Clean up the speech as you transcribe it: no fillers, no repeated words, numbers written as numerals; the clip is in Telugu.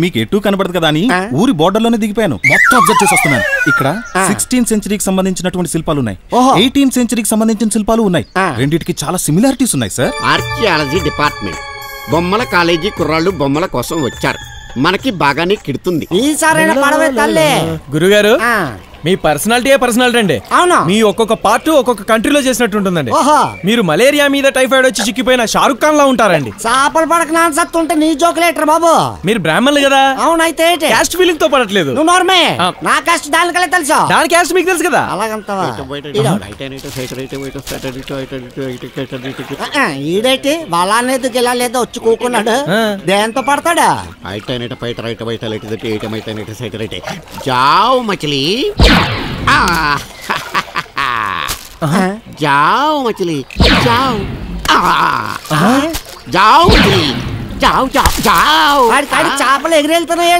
మీకు ఎటు కనబడదు కదా అని ఊరి బోర్డర్ లోనే దిగిపోయాను. మొత్తం అబ్జర్వ్ చేసి వస్తున్నాను. ఇక్కడ 16th సెంచరీకి సంబంధించినటువంటి శిల్పాలు ఉన్నాయి, 18th సెంచరీకి సంబంధించిన శిల్పాలు ఉన్నాయి. రెండిటికి చాలా సిమిలారిటీస్ ఉన్నాయి సార్. ఆర్కియాలజీ డిపార్ట్మెంట్ బొమ్మల కాలేజీ కుర్రాళ్ళు బొమ్మల కోసం వచ్చారు. మనకి బాగానే కిడుతుంది. గురుగారు మీ పర్సనాలిటీయే పర్సనాలిటీ అండి. అవునా? మీ ఒక్కొక్క పార్ట్ ఒక్కొక్క కంట్రీలో చేసినట్టు ఉంటుందండి. మీరు మలేరియా మీద టైఫాయిడ్ వచ్చి చిక్కిపోయిన షారుఖ్ ఖాన్ లా ఉంటారండి. చేపలు పడక నాన్న సత్తుంటే నీ జోకులేటర్ బాబు. మీరు బ్రాహ్మణులు కదా. అవునైతే క్యాస్ట్ ఫీలింగ్ తో పడట్లేదు. నువ్వు నోర్మే. నా క్యాస్ట్ దానికలే తెలుసా? దాని క్యాస్ట్ మీకు తెలుసు కదా. అలాగంతవా? ఈడైతే వాళ్ళనేది ఇలా లేదా వచ్చి కూకున్నాడు. దేంతో పడతాడా? जाओ मछली जाओ मछली जाओ जाओ मछली जाओ जाओ जाओ. చేపలు ఎగిరెళ్తున్నాయి.